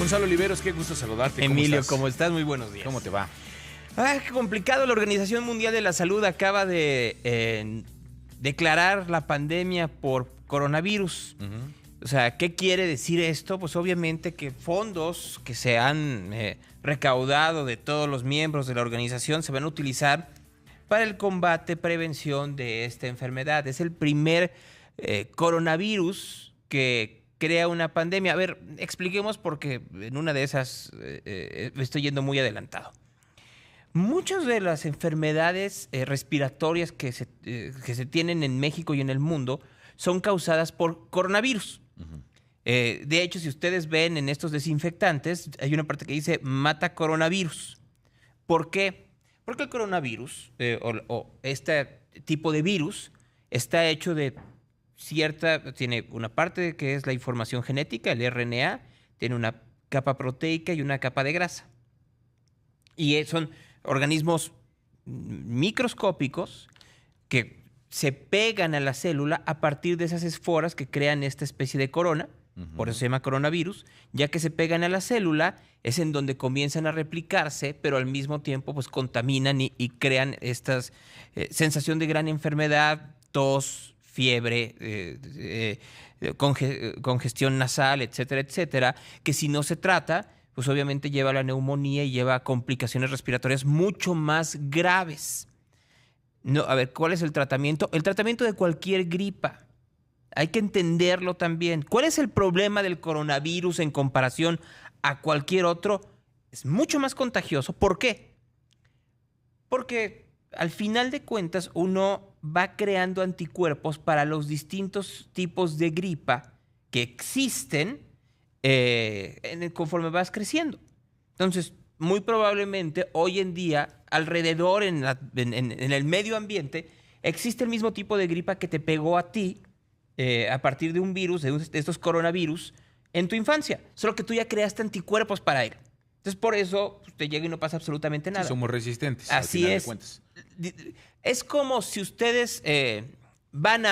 Gonzalo Oliveros, qué gusto saludarte. Emilio, ¿cómo estás? Muy buenos días. ¿Cómo te va? Qué complicado. La Organización Mundial de la Salud acaba de declarar la pandemia por coronavirus. O sea, ¿qué quiere decir esto? Pues obviamente que fondos que se han recaudado de todos los miembros de la organización se van a utilizar para el combate, prevención de esta enfermedad. Es el primer coronavirus que crea una pandemia. A ver, expliquemos porque en una de esas me estoy yendo muy adelantado. Muchas de las enfermedades respiratorias que se tienen en México y en el mundo son causadas por coronavirus. De hecho, si ustedes ven en estos desinfectantes, hay una parte que dice mata coronavirus. ¿Por qué? Porque el coronavirus o este tipo de virus está hecho de tiene una parte que es la información genética, el RNA, tiene una capa proteica y una capa de grasa. Y son organismos microscópicos que se pegan a la célula a partir de esas esporas que crean esta especie de corona. Por eso se llama coronavirus. Ya que se pegan a la célula, es en donde comienzan a replicarse, pero al mismo tiempo pues contaminan y crean esta sensación de gran enfermedad, tos, fiebre, congestión nasal, etcétera, etcétera, que si no se trata, pues obviamente lleva a la neumonía y lleva a complicaciones respiratorias mucho más graves. No, a ver, ¿cuál es el tratamiento? El tratamiento de cualquier gripa. Hay que entenderlo también. ¿Cuál es el problema del coronavirus en comparación a cualquier otro? Es mucho más contagioso. ¿Por qué? Porque al final de cuentas uno va creando anticuerpos para los distintos tipos de gripa que existen conforme vas creciendo. Entonces, muy probablemente hoy en día, alrededor en el medio ambiente, existe el mismo tipo de gripa que te pegó a ti a partir de un virus, de estos coronavirus, en tu infancia. Solo que tú ya creaste anticuerpos para él. Entonces, por eso te llega y no pasa absolutamente nada. Sí, somos resistentes. Así es. Es como si ustedes entran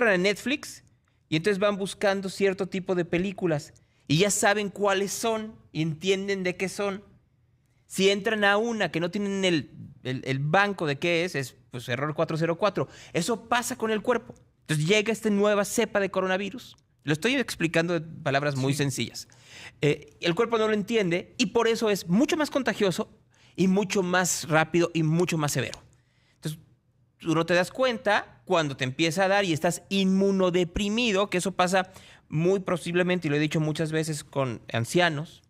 a Netflix y entonces van buscando cierto tipo de películas y ya saben cuáles son y entienden de qué son. Si entran a una que no tienen el banco de qué es pues error 404. Eso pasa con el cuerpo. Entonces llega esta nueva cepa de coronavirus. Lo estoy explicando de palabras muy sencillas. El cuerpo no lo entiende y por eso es mucho más contagioso y mucho más rápido y mucho más severo. Entonces, tú no te das cuenta cuando te empieza a dar y estás inmunodeprimido, que eso pasa muy posiblemente, y lo he dicho muchas veces, con ancianos,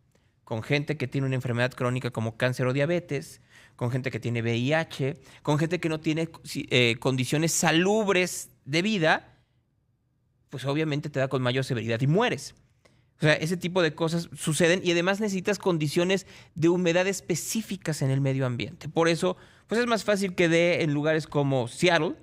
con gente que tiene una enfermedad crónica como cáncer o diabetes, con gente que tiene VIH, con gente que no tiene condiciones salubres de vida, pues obviamente te da con mayor severidad y mueres. O sea, ese tipo de cosas suceden y además necesitas condiciones de humedad específicas en el medio ambiente. Por eso, pues es más fácil que dé en lugares como Seattle,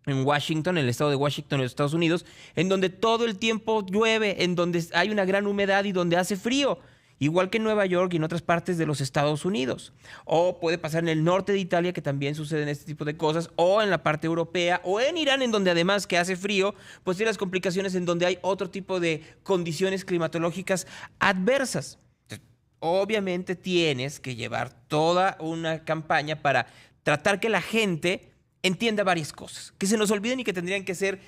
en Washington, en el estado de Washington, en los Estados Unidos, en donde todo el tiempo llueve, en donde hay una gran humedad y donde hace frío. Igual que en Nueva York y en otras partes de los Estados Unidos. O puede pasar en el norte de Italia, que también suceden este tipo de cosas, o en la parte europea, o en Irán, en donde además que hace frío, pues tiene las complicaciones en donde hay otro tipo de condiciones climatológicas adversas. Entonces, obviamente tienes que llevar toda una campaña para tratar que la gente entienda varias cosas, que se nos olviden y que tendrían que ser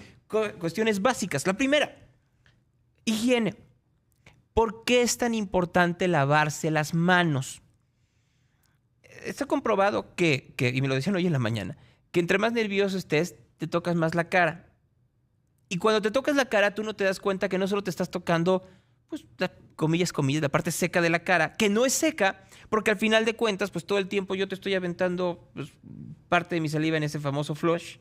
cuestiones básicas. La primera, higiene. ¿Por qué es tan importante lavarse las manos? Está comprobado y me lo decían hoy en la mañana, que entre más nervioso estés, te tocas más la cara. Y cuando te tocas la cara, tú no te das cuenta que no solo te estás tocando, pues, comillas, la parte seca de la cara, que no es seca, porque al final de cuentas, pues todo el tiempo yo te estoy aventando pues, parte de mi saliva en ese famoso flush,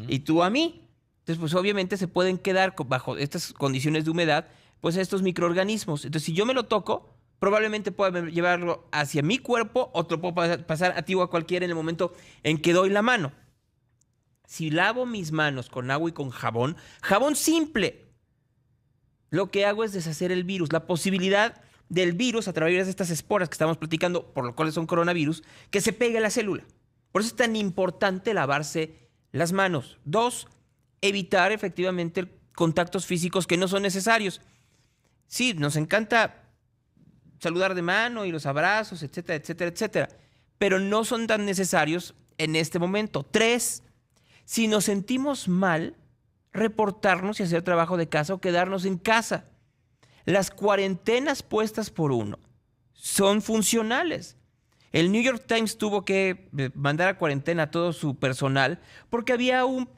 y tú a mí. Entonces, pues obviamente se pueden quedar bajo estas condiciones de humedad, pues estos microorganismos. Entonces, si yo me lo toco, probablemente pueda llevarlo hacia mi cuerpo o te lo puedo pasar a ti o a cualquiera en el momento en que doy la mano. Si lavo mis manos con agua y con jabón simple, lo que hago es deshacer el virus. La posibilidad del virus a través de estas esporas que estamos platicando, por lo cual son coronavirus, que se pegue a la célula. Por eso es tan importante lavarse las manos. 2, evitar efectivamente contactos físicos que no son necesarios. Sí, nos encanta saludar de mano y los abrazos, etcétera, etcétera, etcétera. Pero no son tan necesarios en este momento. 3, si nos sentimos mal, reportarnos y hacer trabajo de casa o quedarnos en casa. Las cuarentenas puestas por uno son funcionales. El New York Times tuvo que mandar a cuarentena a todo su personal porque había un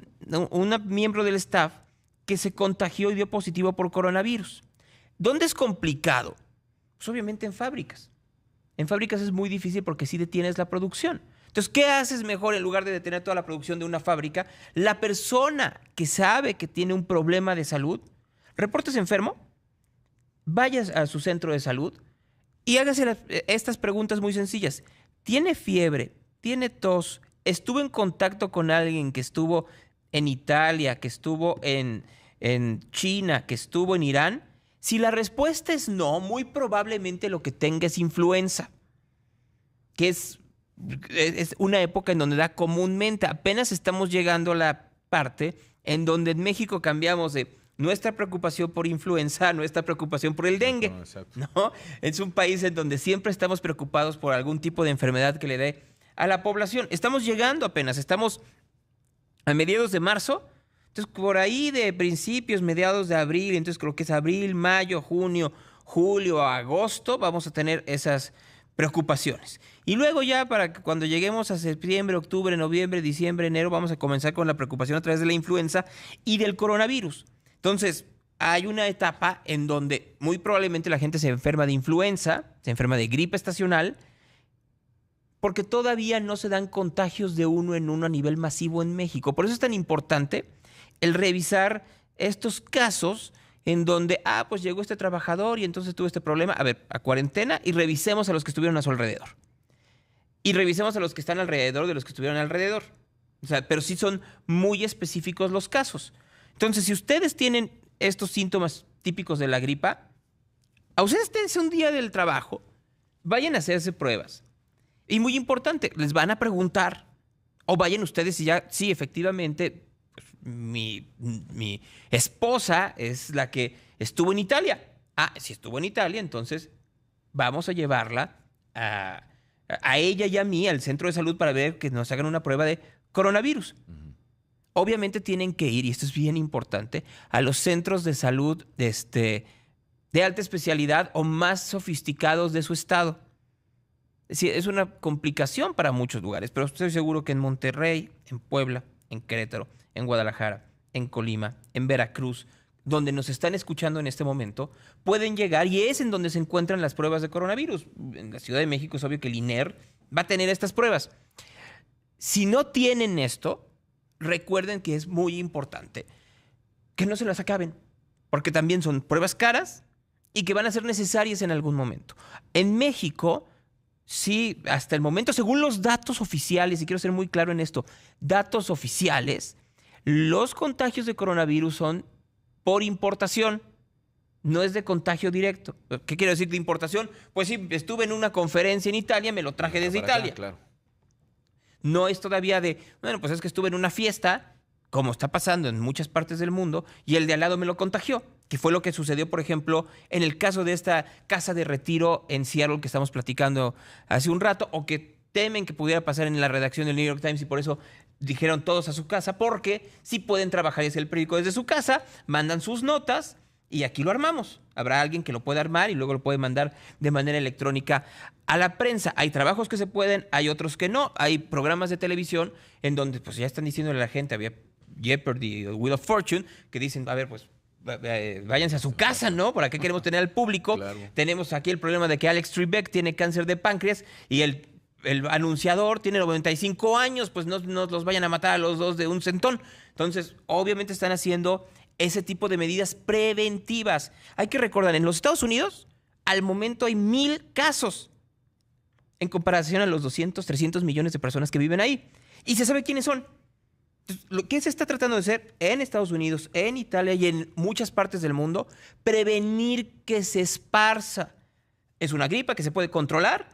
miembro del staff que se contagió y dio positivo por coronavirus. ¿Dónde es complicado? Pues obviamente en fábricas. En fábricas es muy difícil porque sí detienes la producción. Entonces, ¿qué haces mejor en lugar de detener toda la producción de una fábrica? La persona que sabe que tiene un problema de salud, repórtese enfermo, vaya a su centro de salud y hágase estas preguntas muy sencillas. ¿Tiene fiebre? ¿Tiene tos? ¿Estuvo en contacto con alguien que estuvo en Italia, que estuvo en China, que estuvo en Irán? Si la respuesta es no, muy probablemente lo que tenga es influenza, que es una época en donde da comúnmente. Apenas estamos llegando a la parte en donde en México cambiamos de nuestra preocupación por influenza a nuestra preocupación por el dengue. ¿No? Es un país en donde siempre estamos preocupados por algún tipo de enfermedad que le dé a la población. Estamos llegando apenas, estamos a mediados de marzo. Entonces, por ahí de principios, mediados de abril, entonces creo que es abril, mayo, junio, julio, agosto, vamos a tener esas preocupaciones. Y luego ya para que cuando lleguemos a septiembre, octubre, noviembre, diciembre, enero, vamos a comenzar con la preocupación a través de la influenza y del coronavirus. Entonces, hay una etapa en donde muy probablemente la gente se enferma de influenza, se enferma de gripe estacional, porque todavía no se dan contagios de uno en uno a nivel masivo en México. Por eso es tan importante el revisar estos casos en donde, pues llegó este trabajador y entonces tuvo este problema. A ver, a cuarentena y revisemos a los que estuvieron a su alrededor. Y revisemos a los que están alrededor de los que estuvieron alrededor. O sea, pero sí son muy específicos los casos. Entonces, si ustedes tienen estos síntomas típicos de la gripa, auséntense un día del trabajo, vayan a hacerse pruebas. Y muy importante, les van a preguntar, o vayan ustedes y ya, sí, efectivamente, pues, mi esposa es la que estuvo en Italia. Si estuvo en Italia, entonces vamos a llevarla a ella y a mí al centro de salud para ver que nos hagan una prueba de coronavirus. Obviamente tienen que ir, y esto es bien importante, a los centros de salud de alta especialidad o más sofisticados de su estado. Es una complicación para muchos lugares, pero estoy seguro que en Monterrey, en Puebla, en Querétaro, en Guadalajara, en Colima, en Veracruz, donde nos están escuchando en este momento, pueden llegar y es en donde se encuentran las pruebas de coronavirus. En la Ciudad de México es obvio que el INER va a tener estas pruebas. Si no tienen esto, recuerden que es muy importante que no se las acaben, porque también son pruebas caras y que van a ser necesarias en algún momento. En México, sí, hasta el momento, según los datos oficiales, y quiero ser muy claro en esto, datos oficiales, los contagios de coronavirus son por importación, no es de contagio directo. ¿Qué quiero decir de importación? Pues sí, estuve en una conferencia en Italia, me lo traje desde Italia. Claro. No es todavía de, bueno, pues es que estuve en una fiesta, como está pasando en muchas partes del mundo, y el de al lado me lo contagió, que fue lo que sucedió, por ejemplo, en el caso de esta casa de retiro en Seattle que estamos platicando hace un rato, o que temen que pudiera pasar en la redacción del New York Times y por eso dijeron todos a su casa, porque sí pueden trabajar y hacer el periódico desde su casa, mandan sus notas y aquí lo armamos. Habrá alguien que lo pueda armar y luego lo puede mandar de manera electrónica a la prensa. Hay trabajos que se pueden, hay otros que no. Hay programas de televisión en donde pues ya están diciéndole a la gente, había Jeopardy o Wheel of Fortune, que dicen, a ver, pues váyanse a su casa, ¿no? ¿Para qué queremos tener al público? Claro. Tenemos aquí el problema de que Alex Trebek tiene cáncer de páncreas y el anunciador tiene 95 años, pues no los vayan a matar a los dos de un centón. Entonces, obviamente están haciendo ese tipo de medidas preventivas. Hay que recordar, en los Estados Unidos, al momento hay 1,000 casos en comparación a los 200, 300 millones de personas que viven ahí. Y se sabe quiénes son. Entonces, lo que se está tratando de hacer en Estados Unidos, en Italia y en muchas partes del mundo, prevenir que se esparza. Es una gripa que se puede controlar,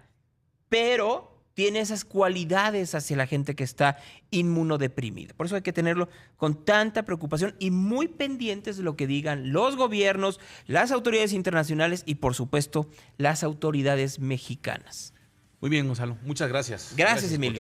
pero tiene esas cualidades hacia la gente que está inmunodeprimida. Por eso hay que tenerlo con tanta preocupación y muy pendientes de lo que digan los gobiernos, las autoridades internacionales y, por supuesto, las autoridades mexicanas. Muy bien, Gonzalo. Muchas gracias. Gracias, Emilio.